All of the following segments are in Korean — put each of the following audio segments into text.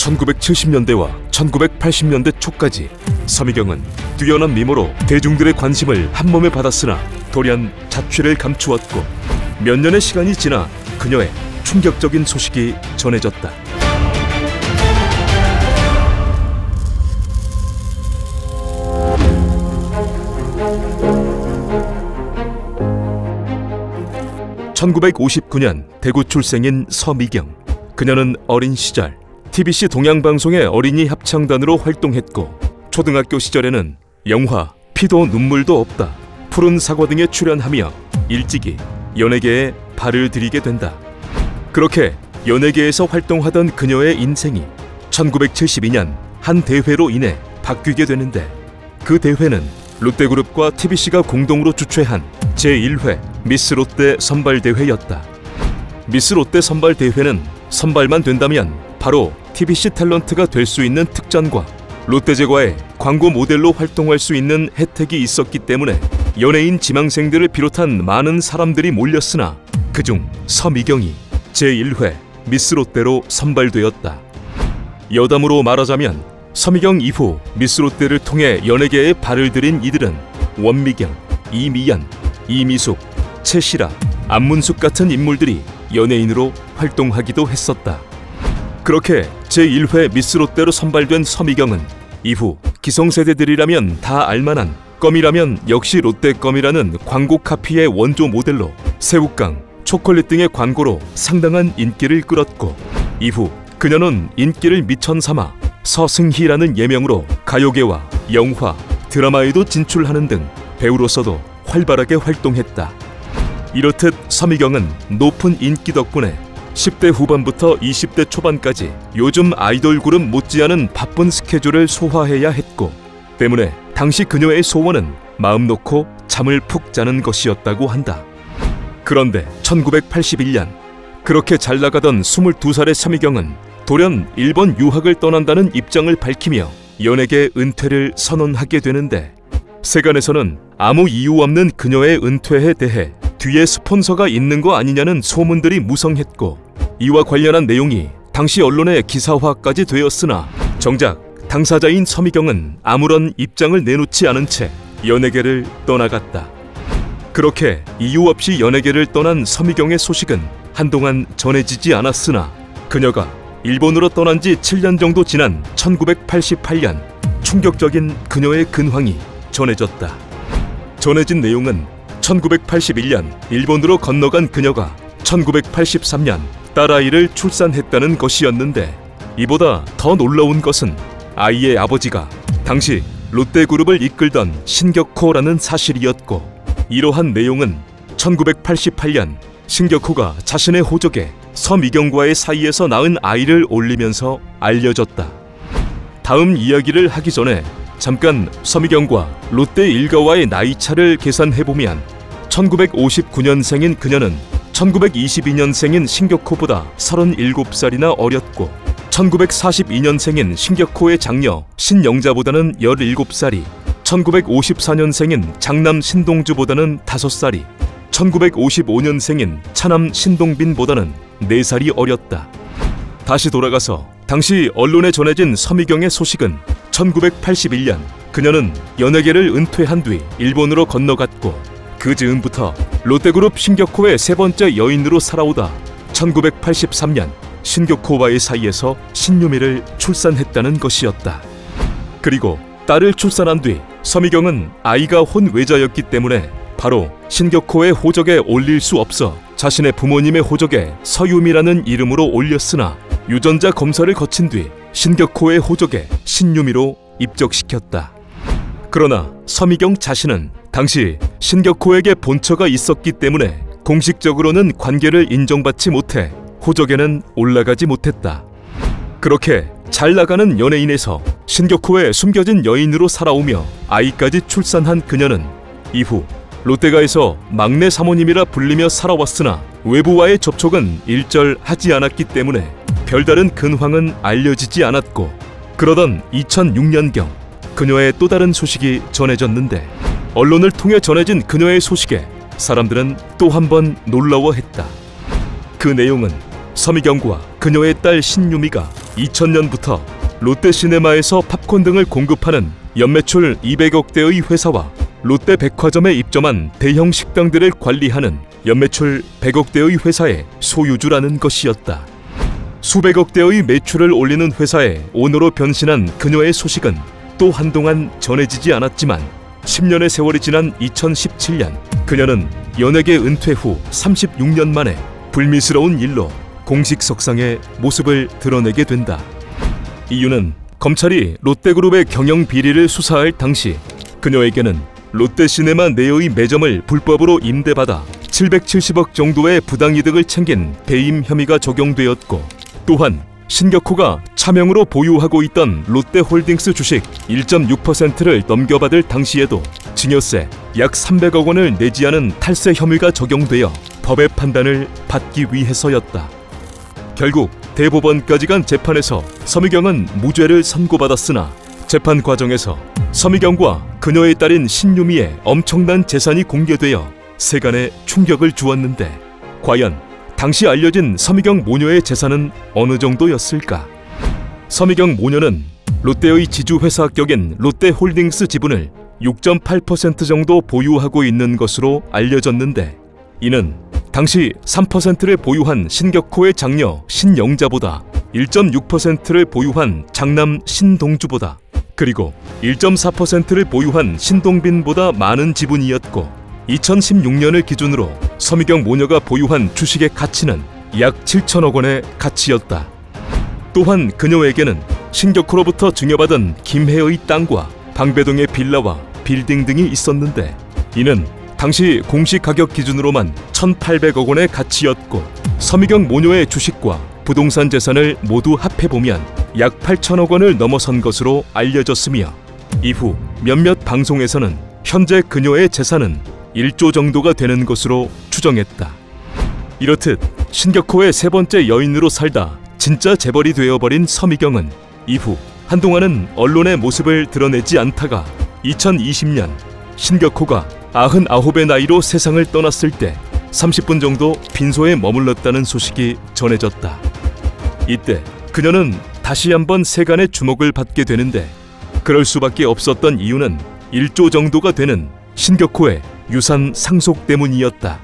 1970년대와 1980년대 초까지 서미경은 뛰어난 미모로 대중들의 관심을 한몸에 받았으나 돌연 자취를 감추었고 몇 년의 시간이 지나 그녀의 충격적인 소식이 전해졌다. (1959년) 대구 출생인 서미경. 그녀는 어린 시절 TBC 동양방송의 어린이 합창단으로 활동했고 초등학교 시절에는 영화 피도 눈물도 없다, 푸른 사과 등에 출연하며 일찍이 연예계에 발을 들이게 된다. 그렇게 연예계에서 활동하던 그녀의 인생이 1972년 한 대회로 인해 바뀌게 되는데, 그 대회는 롯데그룹과 TBC가 공동으로 주최한 제1회 미스 롯데 선발대회였다. 미스 롯데 선발대회는 선발만 된다면 바로 TBC 탤런트가 될 수 있는 특전과 롯데제과의 광고 모델로 활동할 수 있는 혜택이 있었기 때문에 연예인 지망생들을 비롯한 많은 사람들이 몰렸으나 그중 서미경이 제1회 미스 롯데로 선발되었다. 여담으로 말하자면 서미경 이후 미스 롯데를 통해 연예계에 발을 들인 이들은 원미경, 이미연, 이미숙, 최시라, 안문숙 같은 인물들이 연예인으로 활동하기도 했었다. 그렇게 제1회 미스 롯데로 선발된 서미경은 이후 기성세대들이라면 다 알만한 껌이라면 역시 롯데껌이라는 광고 카피의 원조 모델로 새우깡, 초콜릿 등의 광고로 상당한 인기를 끌었고, 이후 그녀는 인기를 미천삼아 서승희라는 예명으로 가요계와 영화, 드라마에도 진출하는 등 배우로서도 활발하게 활동했다. 이렇듯 서미경은 높은 인기 덕분에 10대 후반부터 20대 초반까지 요즘 아이돌 그룹 못지않은 바쁜 스케줄을 소화해야 했고, 때문에 당시 그녀의 소원은 마음 놓고 잠을 푹 자는 것이었다고 한다. 그런데 1981년 그렇게 잘 나가던 22살의 서미경은 돌연 일본 유학을 떠난다는 입장을 밝히며 연예계 은퇴를 선언하게 되는데, 세간에서는 아무 이유 없는 그녀의 은퇴에 대해 뒤에 스폰서가 있는 거 아니냐는 소문들이 무성했고, 이와 관련한 내용이 당시 언론의 기사화까지 되었으나 정작 당사자인 서미경은 아무런 입장을 내놓지 않은 채 연예계를 떠나갔다. 그렇게 이유 없이 연예계를 떠난 서미경의 소식은 한동안 전해지지 않았으나 그녀가 일본으로 떠난 지 7년 정도 지난 1988년 충격적인 그녀의 근황이 전해졌다. 전해진 내용은 1981년 일본으로 건너간 그녀가 1983년 딸아이를 출산했다는 것이었는데, 이보다 더 놀라운 것은 아이의 아버지가 당시 롯데그룹을 이끌던 신격호라는 사실이었고, 이러한 내용은 1988년 신격호가 자신의 호적에 서미경과의 사이에서 낳은 아이를 올리면서 알려졌다. 다음 이야기를 하기 전에 잠깐 서미경과 롯데 일가와의 나이차를 계산해보면 1959년생인 그녀는 1922년생인 신격호보다 37살이나 어렸고, 1942년생인 신격호의 장녀 신영자보다는 17살이, 1954년생인 장남 신동주보다는 5살이, 1955년생인 차남 신동빈보다는 4살이 어렸다. 다시 돌아가서 당시 언론에 전해진 서미경의 소식은 1981년 그녀는 연예계를 은퇴한 뒤 일본으로 건너갔고, 그 즈음부터 롯데그룹 신격호의 세 번째 여인으로 살아오다 1983년 신격호와의 사이에서 신유미를 출산했다는 것이었다. 그리고 딸을 출산한 뒤 서미경은 아이가 혼외자였기 때문에 바로 신격호의 호적에 올릴 수 없어 자신의 부모님의 호적에 서유미라는 이름으로 올렸으나 유전자 검사를 거친 뒤 신격호의 호적에 신유미로 입적시켰다. 그러나 서미경 자신은 당시 신격호에게 본처가 있었기 때문에 공식적으로는 관계를 인정받지 못해 호적에는 올라가지 못했다. 그렇게 잘 나가는 연예인에서 신격호의 숨겨진 여인으로 살아오며 아이까지 출산한 그녀는 이후 롯데가에서 막내 사모님이라 불리며 살아왔으나 외부와의 접촉은 일절하지 않았기 때문에 별다른 근황은 알려지지 않았고, 그러던 2006년경 그녀의 또 다른 소식이 전해졌는데, 언론을 통해 전해진 그녀의 소식에 사람들은 또 한 번 놀라워했다. 그 내용은 서미경과 그녀의 딸 신유미가 2000년부터 롯데시네마에서 팝콘 등을 공급하는 연매출 200억대의 회사와 롯데백화점에 입점한 대형 식당들을 관리하는 연매출 100억대의 회사의 소유주라는 것이었다. 수백억대의 매출을 올리는 회사의 오너로 변신한 그녀의 소식은 또 한동안 전해지지 않았지만 10년의 세월이 지난 2017년 그녀는 연예계 은퇴 후 36년 만에 불미스러운 일로 공식 석상에 모습을 드러내게 된다. 이유는 검찰이 롯데그룹의 경영 비리를 수사할 당시 그녀에게는 롯데시네마 내의 매점을 불법으로 임대받아 770억 정도의 부당이득을 챙긴 배임 혐의가 적용되었고, 또한 신격호가 차명으로 보유하고 있던 롯데홀딩스 주식 1.6%를 넘겨받을 당시에도 증여세 약 300억 원을 내지 않은 탈세 혐의가 적용되어 법의 판단을 받기 위해서였다. 결국 대법원까지 간 재판에서 서미경은 무죄를 선고받았으나 재판 과정에서 서미경과 그녀의 딸인 신유미의 엄청난 재산이 공개되어 세간에 충격을 주었는데, 과연 당시 알려진 서미경 모녀의 재산은 어느 정도였을까? 서미경 모녀는 롯데의 지주회사 격인 롯데홀딩스 지분을 6.8% 정도 보유하고 있는 것으로 알려졌는데, 이는 당시 3%를 보유한 신격호의 장녀 신영자보다 1.6%를 보유한 장남 신동주보다, 그리고 1.4%를 보유한 신동빈보다 많은 지분이었고, 2016년을 기준으로 서미경 모녀가 보유한 주식의 가치는 약 7천억 원의 가치였다. 또한 그녀에게는 신격호로부터 증여받은 김해의 땅과 방배동의 빌라와 빌딩 등이 있었는데, 이는 당시 공시 가격 기준으로만 1,800억 원의 가치였고, 서미경 모녀의 주식과 부동산 재산을 모두 합해보면 약 8천억 원을 넘어선 것으로 알려졌으며, 이후 몇몇 방송에서는 현재 그녀의 재산은 1조 정도가 되는 것으로 추정했다. 이렇듯 신격호의 세 번째 여인으로 살다 진짜 재벌이 되어버린 서미경은 이후 한동안은 언론의 모습을 드러내지 않다가 2020년 신격호가 99의 나이로 세상을 떠났을 때 30분 정도 빈소에 머물렀다는 소식이 전해졌다. 이때 그녀는 다시 한번 세간의 주목을 받게 되는데, 그럴 수밖에 없었던 이유는 1조 정도가 되는 신격호의 유산 상속 때문이었다.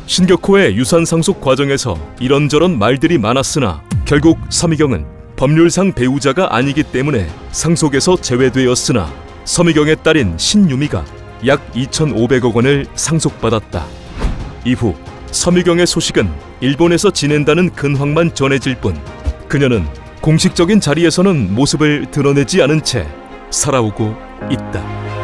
신격호의 유산 상속 과정에서 이런저런 말들이 많았으나 결국 서미경은 법률상 배우자가 아니기 때문에 상속에서 제외되었으나, 서미경의 딸인 신유미가 약 2,500억 원을 상속받았다. 이후 서미경의 소식은 일본에서 지낸다는 근황만 전해질 뿐, 그녀는 공식적인 자리에서는 모습을 드러내지 않은 채 살아오고 있다.